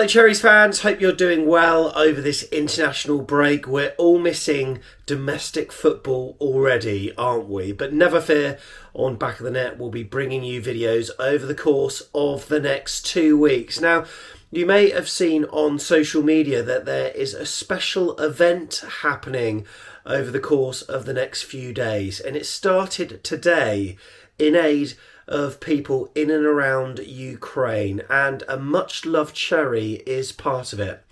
Hello Cherries fans, hope you're doing well over this international break. We're all missing domestic football already, aren't we? But never fear, on Back of the Net we'll be bringing you videos over the course of the next 2 weeks. Now, you may have seen on social media that there is a special event happening over the course of the next few days, and it started today in aid of people in and around Ukraine, and a much loved Cherry is part of it.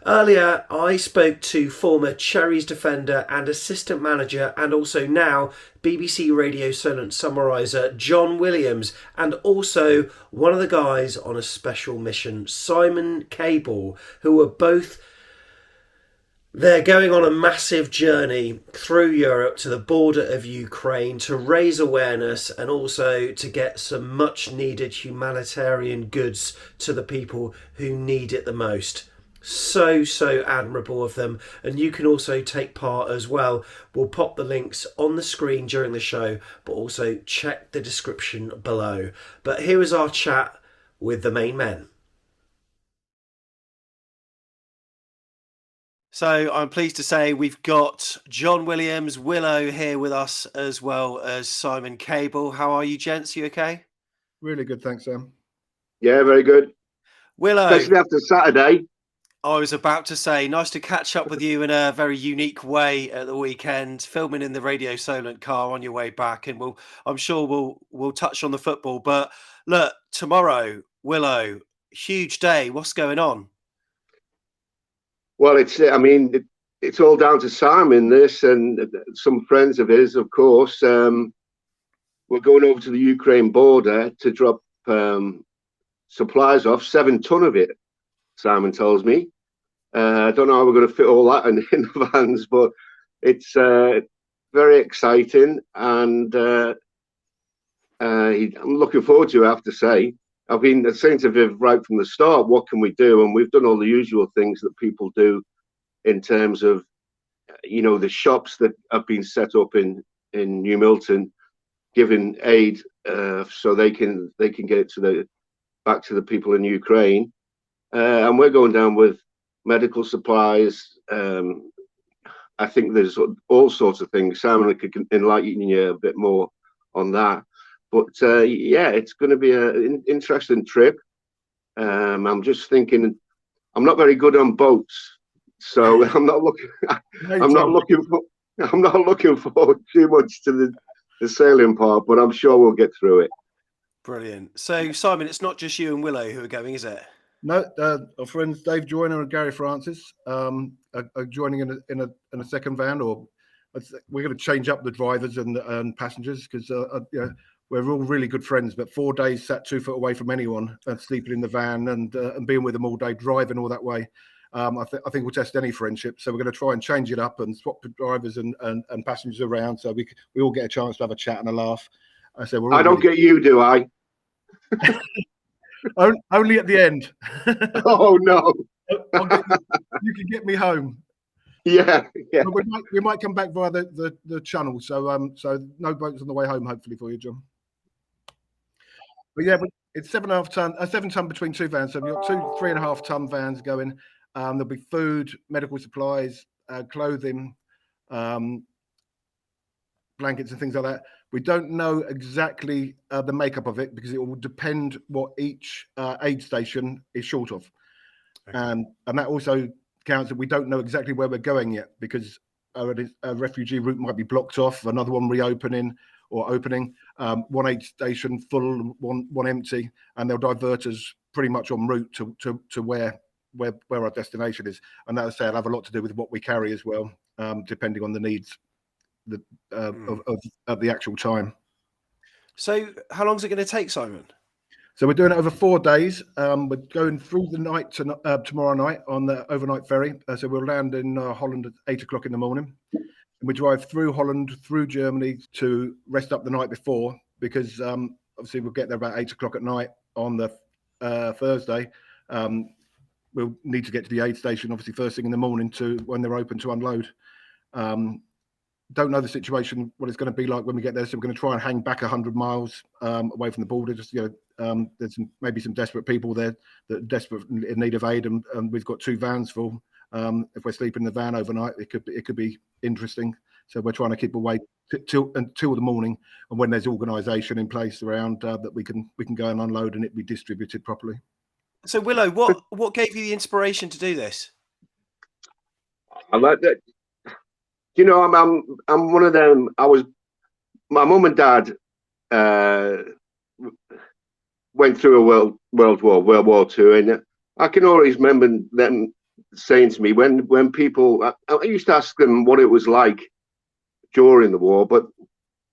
Earlier I spoke to former Cherries defender and assistant manager, and also now BBC Radio Solent summariser John Williams, and also one of the guys on a special mission, Simon Cable, who were both they're going on a massive journey through Europe to the border of Ukraine to raise awareness and also to get some much needed humanitarian goods to the people who need it the most. So admirable of them, and you can also take part as well. We'll pop the links on the screen during the show, but also check the description below. But here is our chat with the main men. So I'm pleased to say we've got John Williams, Willo here with us, as well as Simon Cable. How are you, gents? You okay? Really good, thanks, Sam. Yeah, very good. Willo, especially after Saturday. I was about to say, nice to catch up with you in a very unique way at the weekend, filming in the Radio Solent car on your way back, and I'm sure we'll touch on the football. But look, tomorrow, Willo, huge day. What's going on? Well, it's all down to Simon, this, and some friends of his, of course. We're going over to the Ukraine border to drop supplies off, 7 ton of it, Simon tells me. I don't know how we're going to fit all that in the vans, but it's very exciting, and I'm looking forward to it, I have to say. I've been saying to Viv right from the start, what can we do? And we've done all the usual things that people do in terms of, the shops that have been set up in New Milton, giving aid so they can get it back to the people in Ukraine. And we're going down with medical supplies. I think there's all sorts of things. Simon could enlighten you a bit more on that. But it's going to be an interesting trip. I'm just thinking, I'm not very good on boats, so I'm not looking forward too much to the sailing part. But I'm sure we'll get through it. Brilliant. So Simon, it's not just you and Willo who are going, is it? No, our friends David Joyner and Gary Francis are joining in a second van, or we're going to change up the drivers and passengers because we're all really good friends, but 4 days sat 2 foot away from anyone, sleeping in the van and being with them all day, driving all that way. I think we'll test any friendship. So we're going to try and change it up and swap the drivers and passengers around, so we all get a chance to have a chat and a laugh. I don't get you, do I? Only at the end. Oh no! You can get me home. Yeah. We might come back via the channel. So no boats on the way home, hopefully for you, John. But it's 7 ton between 2 vans. So we've got 2 3.5 ton vans going. There'll be food, medical supplies, clothing, blankets and things like that. We don't know exactly the makeup of it because it will depend what each aid station is short of. Okay. And that also counts that we don't know exactly where we're going yet because a refugee route might be blocked off, another one reopening or opening, one aid station full, one empty, and they'll divert us pretty much en route to where our destination is. And as I say, it'll have a lot to do with what we carry as well, depending on the needs of the actual time. So how long is it going to take, Simon? So we're doing it over 4 days. We're going through the night to tomorrow night on the overnight ferry. So we'll land in Holland at 8 o'clock in the morning. And we drive through Holland, through Germany to rest up the night before, because obviously we'll get there about 8 o'clock at night on the Thursday. We'll need to get to the aid station, obviously, first thing in the morning to when they're open to unload. Don't know the situation, what it's going to be like when we get there. So we're going to try and hang back 100 miles away from the border, just there's maybe some desperate people there that are desperate in need of aid, and we've got 2 vans full. If we're sleeping in the van overnight, it could be interesting. So we're trying to keep awake till the morning, and when there's organisation in place around that we can go and unload and it be distributed properly. So Willo, what gave you the inspiration to do this? I like that. You know, I'm one of them. My mum and dad went through a World War II, and I can always remember them saying to me when people, I used to ask them what it was like during the war, but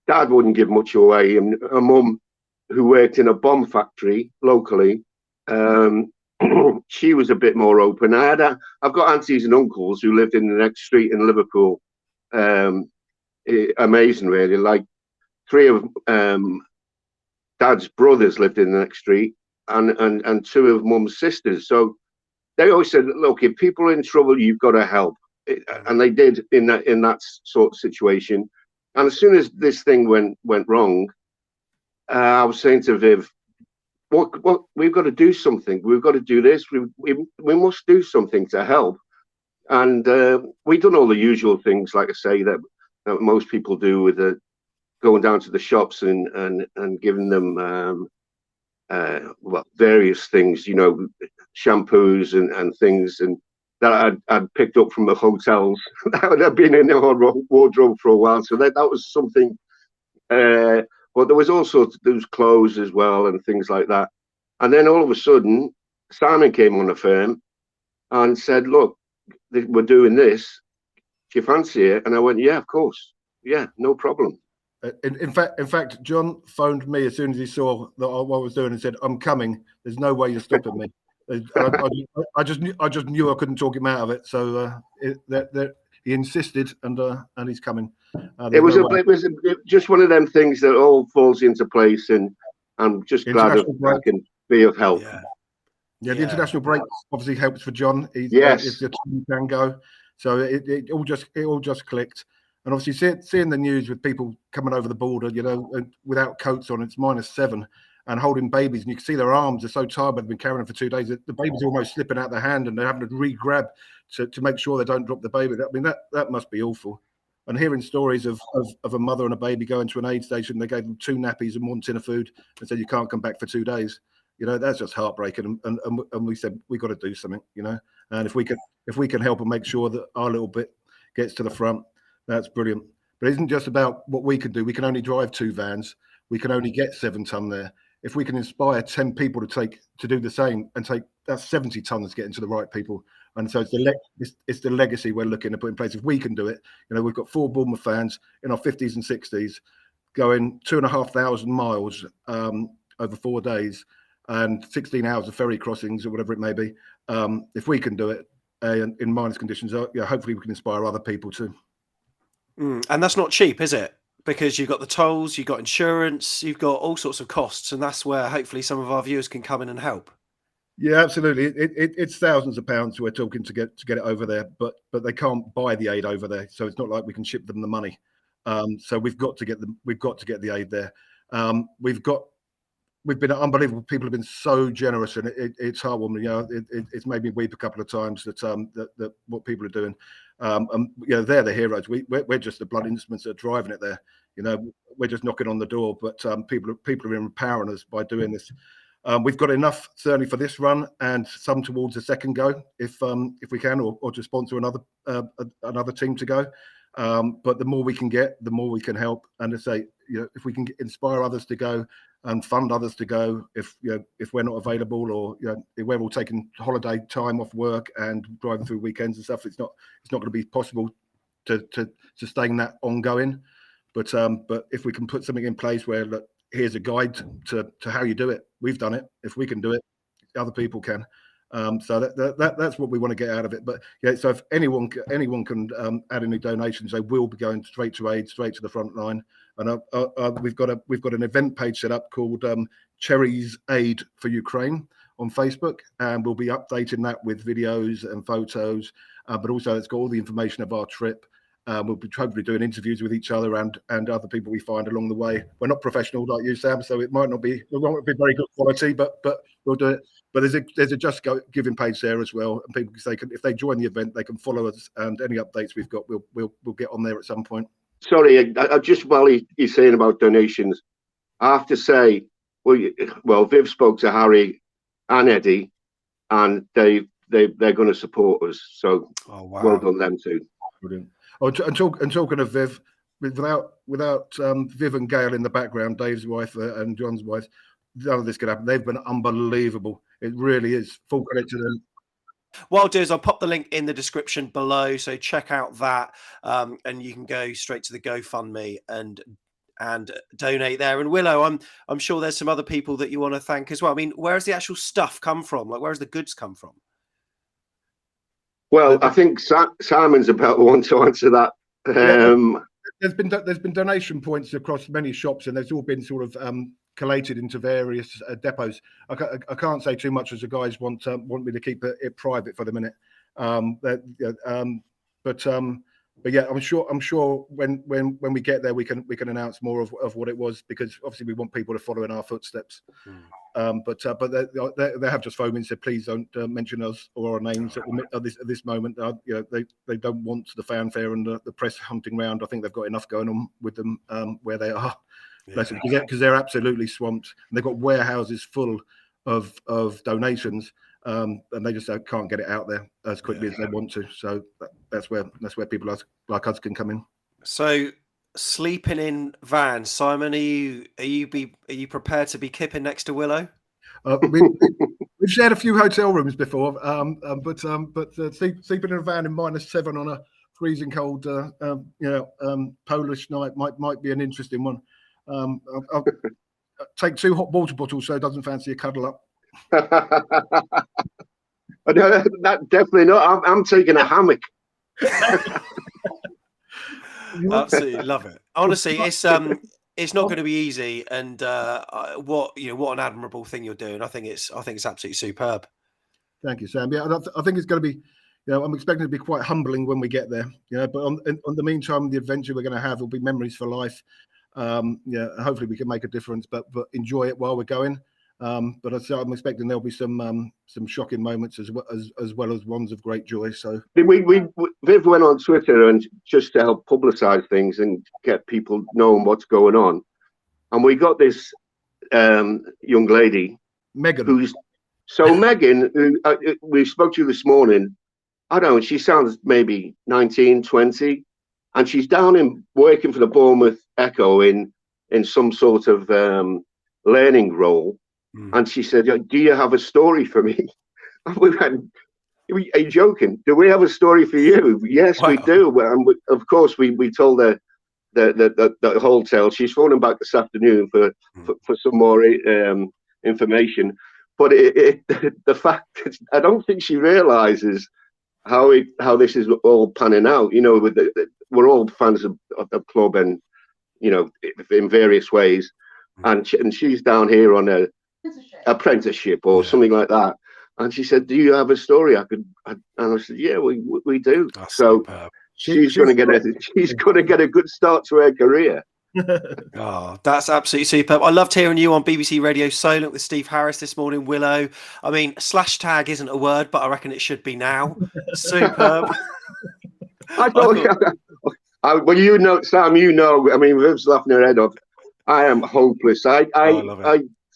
Dad wouldn't give much away. And a mum who worked in a bomb factory locally, she was a bit more open. I've got aunties and uncles who lived in the next street in Liverpool. Amazing, really. Like 3 of Dad's brothers lived in the next street, and 2 of Mum's sisters. So they always said, look, if people are in trouble, you've got to help. And they did in that sort of situation. And as soon as this thing went wrong, I was saying to Viv, what we've got to do something. We've got to do this. We must do something to help. And we've done all the usual things, like I say, that most people do with going down to the shops and giving them various things, you know, shampoos and things, and that I'd picked up from the hotels that had been in our wardrobe for a while. So that was something. But there was also clothes as well and things like that. And then all of a sudden, Simon came on the firm and said, look, we're doing this. Do you fancy it? And I went, yeah, of course. Yeah, no problem. In fact, John phoned me as soon as he saw what I was doing and said, I'm coming. There's no way you're stopping me. I just knew I couldn't talk him out of it. So he insisted, and he's coming. It was just one of them things that all falls into place, and I'm just glad I can be of help. Yeah, the international break obviously helps for John. If the team can go, so it all just clicked. And obviously seeing the news with people coming over the border, you know, without coats on, it's -7, and holding babies, and you can see their arms are so tired, but they've been carrying them for 2 days. The baby's almost slipping out their hand, and they're having to re-grab to make sure they don't drop the baby. I mean, that must be awful. And hearing stories of a mother and a baby going to an aid station, they gave them 2 nappies and 1 tin of food and said, you can't come back for 2 days. You know, that's just heartbreaking. And we said, we got to do something, you know. And if we can help and make sure that our little bit gets to the front, that's brilliant. But it isn't just about what we can do. We can only drive 2 vans. We can only get 7 ton there. If we can inspire 10 people to do the same and that's 70 tons getting to the right people. And so it's the legacy we're looking to put in place. If we can do it, you know, we've got 4 Bournemouth fans in our 50s and 60s going 2,500 miles over 4 days and 16 hours of ferry crossings or whatever it may be. If we can do it in minus conditions, hopefully we can inspire other people too. And that's not cheap, is it? Because you've got the tolls, you've got insurance, you've got all sorts of costs, and that's where hopefully some of our viewers can come in and help. Yeah, absolutely. It's thousands of pounds we're talking to get it over there, but they can't buy the aid over there, so it's not like we can ship them the money. So we've got to get the aid there. We've been unbelievable. People have been so generous, and it's heartwarming. You know, it's made me weep a couple of times that what people are doing. And you know, they're the heroes. We're just the blood instruments that are driving it there. You know, we're just knocking on the door, but people are empowering us by doing this. We've got enough certainly for this run, and some towards the second go, if we can, or to sponsor another team to go. But the more we can get, the more we can help. And to say, you know, if we can inspire others to go and fund others to go, if we're not available, or you know, if we're all taking holiday time off work and driving through weekends and stuff, it's not going to be possible to sustain that ongoing. But if we can put something in place where, look, here's a guide to how you do it. We've done it. If we can do it, other people can. So that's what we want to get out of it. But yeah, so if anyone can add any donations, they will be going straight to aid, straight to the front line. And we've got an event page set up called Cherries Aid for Ukraine on Facebook, and we'll be updating that with videos and photos. But also, it's got all the information of our trip. We'll be hopefully doing interviews with each other and other people we find along the way. We're not professional like you, Sam, so it won't be very good quality, but we'll do it. But there's a Just Giving page there as well, and people if they join the event, they can follow us, and any updates we've got, we'll get on there at some point. Sorry, I just while he's saying about donations, I have to say, well, Viv spoke to Harry and Eddie, and they're going to support us. So well done them too. Brilliant. Oh, and talking of Viv, without Viv and Gail in the background, Dave's wife and John's wife, none of this could happen. They've been unbelievable. It really is. Full credit to them. What I'll do is I'll pop the link in the description below, so check out that, and you can go straight to the GoFundMe and donate there. And Willo, I'm sure there's some other people that you want to thank as well. I mean, where does the actual stuff come from? Like, where does the goods come from? Well, I think Simon's about the one to answer that. There's been donation points across many shops, and there's all been sort of collated into various depots. I can't say too much as the guys want me to keep it private for the minute. But yeah, I'm sure when we get there, we can announce more of what it was, because obviously we want people to follow in our footsteps. But they have just phoned me and said, please don't mention us or our names at this moment. They don't want the fanfare and the press hunting round. I think they've got enough going on with them where they are. Because they're absolutely swamped, and they've got warehouses full of donations, and they just can't get it out there as quickly as they want to. So that's where people like us can come in. So sleeping in vans, Simon, are you prepared to be kipping next to Willo? We've shared a few hotel rooms before, but sleeping in a van in -7 on a freezing cold, Polish night might be an interesting one. I'll take 2 hot water bottles so it doesn't fancy a cuddle up. No, that definitely not. I'm taking a hammock. Absolutely love it. Honestly, it's not going to be easy, and what an admirable thing you're doing. I think it's absolutely superb. Thank you, Sam. Yeah, I think it's going to be. I'm expecting it to be quite humbling when we get there. But on the meantime, the adventure we're going to have will be memories for life. Hopefully we can make a difference, but enjoy it while we're going. But I'm expecting there'll be some shocking moments as well as ones of great joy. So Viv went on Twitter and just to help publicise things and get people knowing what's going on, and we got this young lady, Megan. Megan, who we spoke to this morning. I don't know, she sounds maybe 19, 20, and she's down working for the Bournemouth Echo in some sort of learning role. And she said, do you have a story for me? And we went, are you joking? Do we have a story for you? Yes, we do. And of course, we told her the whole tale. She's phoning back this afternoon for some more information. But the fact is, I don't think she realises how this is all panning out. We're all fans of the club, and in various ways. And she's down here on a apprenticeship or something like that. And she said, "Do you have a story I could?" And I said, "Yeah, we do." That's so superb. she's going to get a good start to her career. Oh, that's absolutely superb. I loved hearing you on BBC Radio Solent with Steve Harris this morning, Willo. I mean, #tag isn't a word, but I reckon it should be now. Superb. Well, Sam, I mean, Viv's laughing her head off. I am hopeless. I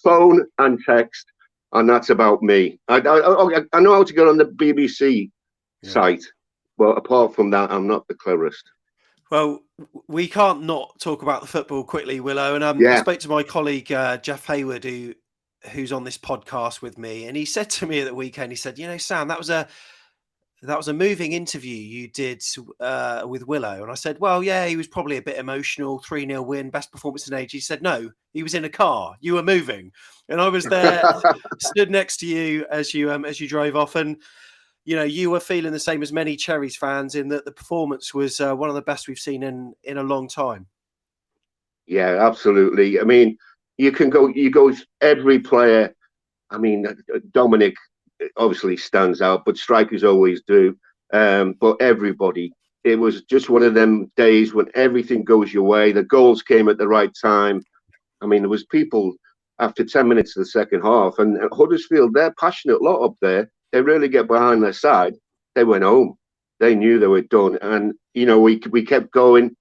phone and text, and that's about me. I know how to get on the BBC site. Well, apart from that, I'm not the cleverest. Well, we can't not talk about the football quickly, Willo. And I spoke to my colleague Jeff Hayward, who's on this podcast with me, and he said to me at the weekend, he said, Sam, that was a moving interview you did with Willo. And I said, well, yeah, he was probably a bit emotional. 3-0 win, best performance in age. He said, no, he was in a car. You were moving, and I was there, stood next to you as you drove off, and you were feeling the same as many Cherries fans in that the performance was one of the best we've seen in a long time. Yeah, absolutely. I mean, you go every player. I mean, Dominic obviously stands out, but strikers always do. But everybody it was just one of them days when everything goes your way. The goals came at the right time. I mean, there was people after 10 minutes of the second half, and Huddersfield, they're passionate lot up there. They really get behind their side. They went home. They knew they were done. And, you know, we kept going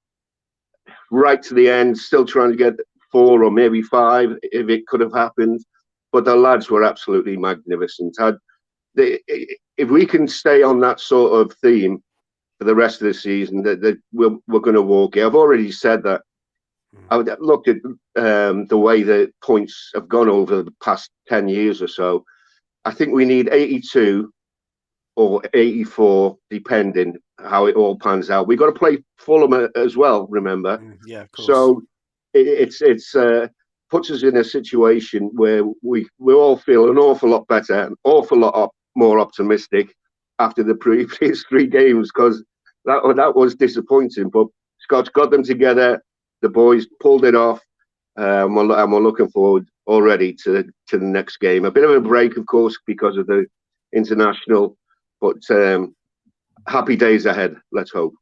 right to the end, still trying to get 4 or maybe 5 if it could have happened. But the lads were absolutely magnificent. If we can stay on that sort of theme for the rest of the season, we're going to walk it. I've already said that. I would look at the way the points have gone over the past 10 years or so. I think we need 82 or 84, depending how it all pans out. We've got to play Fulham as well, remember? Yeah, of course. So it's puts us in a situation where we all feel an awful lot better, an awful lot more optimistic after the previous 3 games, because that was disappointing. But Scott's got them together. The boys pulled it off, and we're looking forward already to the next game. A bit of a break, of course, because of the international, but happy days ahead. Let's hope.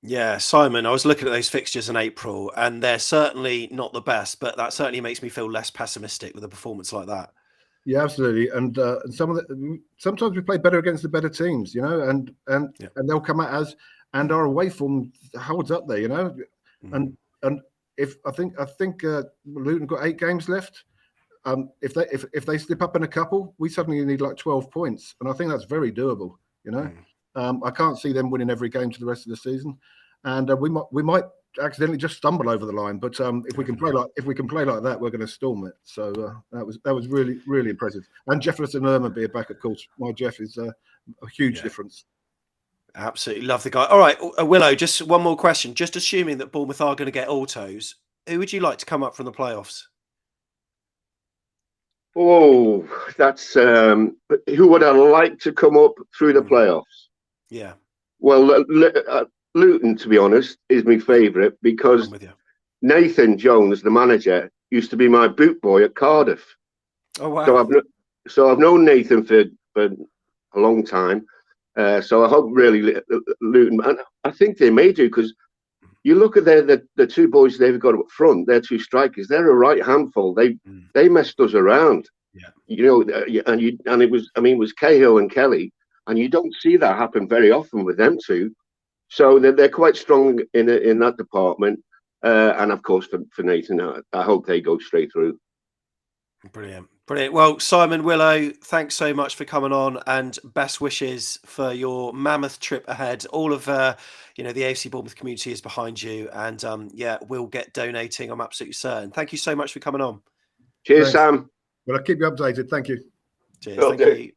Yeah, Simon, I was looking at those fixtures in April, and they're certainly not the best, but that certainly makes me feel less pessimistic with a performance like that. Yeah, absolutely. And sometimes we play better against the better teams, you know, and they'll come at us, and our away form holds up there, you know, and if I think Luton got 8 games left. If they slip up in a couple, we suddenly need like 12 points, and I think that's very doable, you know. I can't see them winning every game to the rest of the season, and we might accidentally just stumble over the line. But if we can play like that, we're going to storm it. So that was really, really impressive. And Jefferson Lerman back, of course. My Jeff is a huge difference. Absolutely love the guy. All right, Willow, just one more question. Just assuming that Bournemouth are going to get autos, who would you like to come up from the playoffs? Oh, that's who would I like to come up through the playoffs? Yeah. Well, Luton, to be honest, is my favourite because Nathan Jones, the manager, used to be my boot boy at Cardiff. Oh wow! So I've known Nathan for a long time. So I hope really Luton, and I think they may do, because you look at the 2 boys they've got up front, their 2 strikers, they're a right handful. They messed us around. Yeah. You know, and it was Cahill and Kelly, and you don't see that happen very often with them 2. So they're quite strong in that department. And of course for Nathan, I hope they go straight through. Brilliant. Well, Simon, Willow, thanks so much for coming on, and best wishes for your mammoth trip ahead. All of the AFC Bournemouth community is behind you, and we'll get donating, I'm absolutely certain. Thank you so much for coming on. Cheers, Sam. Well, I'll keep you updated. Thank you. Cheers. Thank you.